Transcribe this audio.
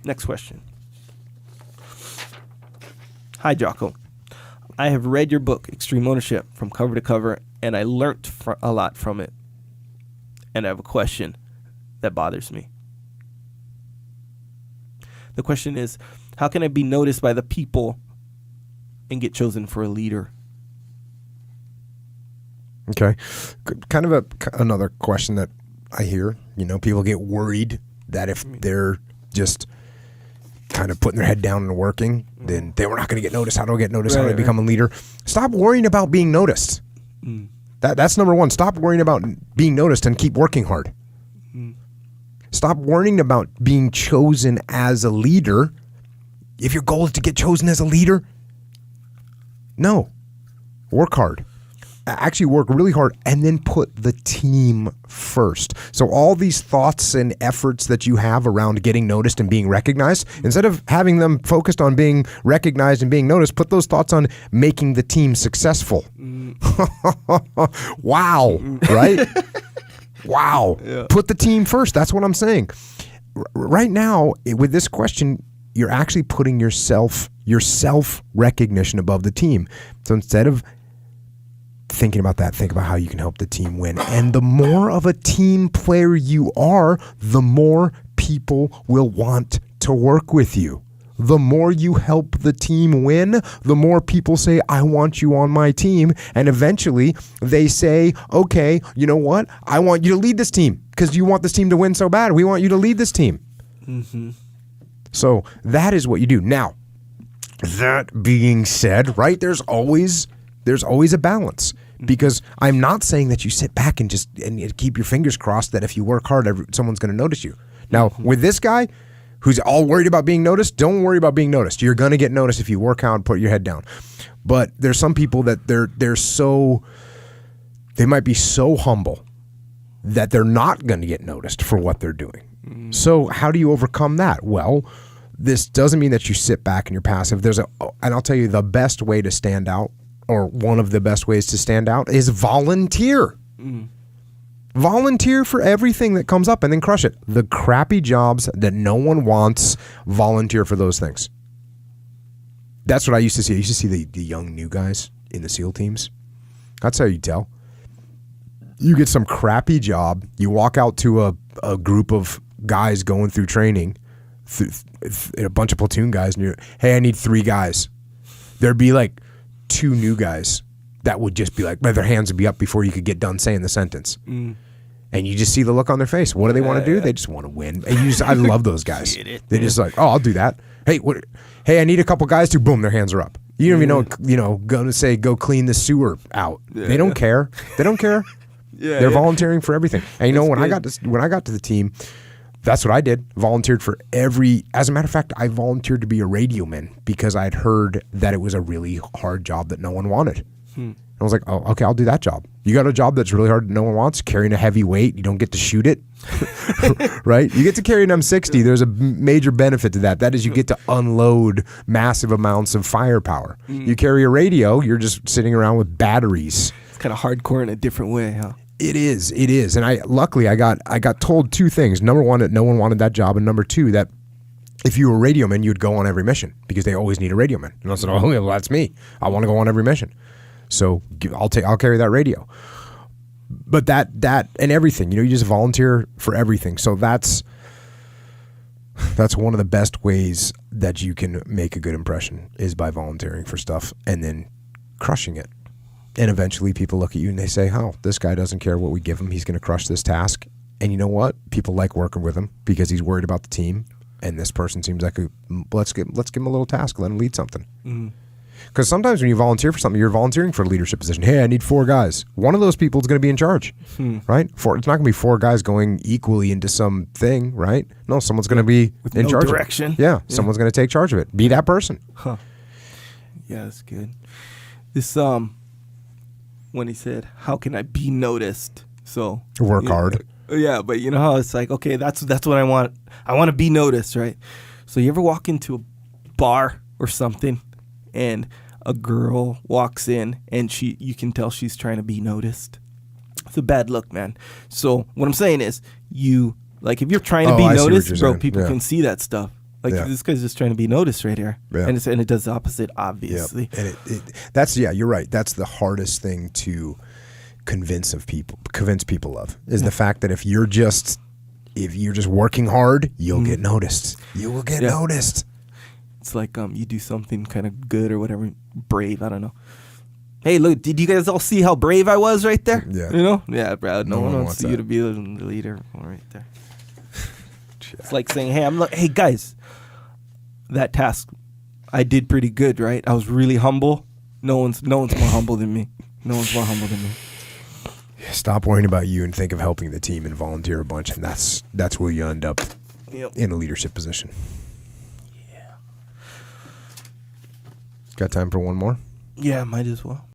Next question. Hi, Jocko. I have read your book, Extreme Ownership, from cover to cover, and I learnt a lot from it. And I have a question that bothers me. The question is, how can I be noticed by the people and get chosen for a leader? Okay. Kind of another question that I hear. People get worried that if they're just kind of putting their head down and working, then they were not going to get noticed. How do I get noticed? How do I become a leader? Stop worrying about being noticed. That's number one. Stop worrying about being noticed and keep working hard. Stop worrying about being chosen as a leader. If your goal is to get chosen as a leader, no. Work hard. Actually work really hard and then put the team first. So all these thoughts and efforts that you have around getting noticed and being recognized, instead of having them focused on being recognized and being noticed, put those thoughts on making the team successful. Wow, right? Wow. Yeah. Put the team first. That's what I'm saying. Right now, with this question, you're actually putting your self-recognition above the team. So instead of thinking about that, think about how you can help the team win. And the more of a team player you are, the more people will want to work with you. The more you help the team win, the more people say, I want you on my team. And eventually they say, okay, you know what? I want you to lead this team because you want this team to win so bad. We want you to lead this team. Mm-hmm. So that is what you do. Now, that being said, right, there's always a balance. Because I'm not saying that you sit back and just keep your fingers crossed that if you work hard, someone's going to notice you. Now, with this guy who's all worried about being noticed, don't worry about being noticed. You're going to get noticed if you work hard and put your head down. But there's some people that they might be so humble that they're not going to get noticed for what they're doing. So how do you overcome that? Well, this doesn't mean that you sit back and you're passive. And I'll tell you the best way to stand out, or one of the best ways to stand out, is volunteer. Volunteer for everything that comes up and then crush it. The crappy jobs that no one wants, volunteer for those things. That's what I used to see. I used to see the young new guys in the SEAL teams. That's how you tell. You get some crappy job, you walk out to a group of guys going through training, a bunch of platoon guys, and you're, hey, I need 3 guys. There'd be like 2 new guys that would just be like, their hands would be up before you could get done saying the sentence. And you just see the look on their face. What do they want to do? They just want to win. And I love those guys. They're just like, oh, I'll do that. Hey, I need a couple guys to, boom, their hands are up. You don't even know, going to say, go clean the sewer out. They don't care. They don't care. They're volunteering for everything. And when I got to the team, that's what I did. Volunteered for as a matter of fact, I volunteered to be a radio man because I'd heard that it was a really hard job that no one wanted. I was like, oh, okay, I'll do that job. You got a job that's really hard that no one wants, carrying a heavy weight. You don't get to shoot it, right? You get to carry an M60. There's a major benefit to that. That is, you get to unload massive amounts of firepower. You carry a radio, you're just sitting around with batteries. It's kind of hardcore in a different way, huh? It is. And luckily I got told 2 things. Number 1, that no one wanted that job. And number 2, that if you were a radio man, you'd go on every mission because they always need a radio man. And I said, oh, well, that's me. I want to go on every mission. So I'll carry that radio. But that and everything, you just volunteer for everything. So that's one of the best ways that you can make a good impression is by volunteering for stuff and then crushing it. And eventually people look at you and they say, oh, this guy doesn't care what we give him. He's going to crush this task. And you know what? People like working with him because he's worried about the team. And this person seems like let's give him a little task. Let him lead something. Because sometimes when you volunteer for something, you're volunteering for a leadership position. Hey, I need 4 guys. One of those people is going to be in charge, right? It's not going to be 4 guys going equally into something, right? No, someone's going to be with in no charge. Direction. Someone's going to take charge of it. Be that person. Huh. Yeah, that's good. This when he said, "How can I be noticed?" So work hard. Yeah, but you know how it's like, okay, that's what I want. I want to be noticed, right? So you ever walk into a bar or something, and a girl walks in, and you can tell she's trying to be noticed? It's a bad look, man. So what I'm saying is, if you're trying to be noticed, bro, people can see that stuff. Like this guy's just trying to be noticed right here, and it does the opposite, obviously. And that's you're right. That's the hardest thing to convince people of is the fact that if you're just working hard, you'll get noticed. You will get noticed. It's like you do something kind of good or whatever, brave. I don't know. Hey, look! Did you guys all see how brave I was right there? Yeah. You know? Yeah, Brad. No one wants you to be the leader right there. It's like saying, hey guys, that task I did pretty good, right? I was really humble. No one's more humble than me. No one's more humble than me. Stop worrying about you and think of helping the team and volunteer a bunch, and that's where you end up in a leadership position. Yeah. Got time for one more? Yeah, might as well.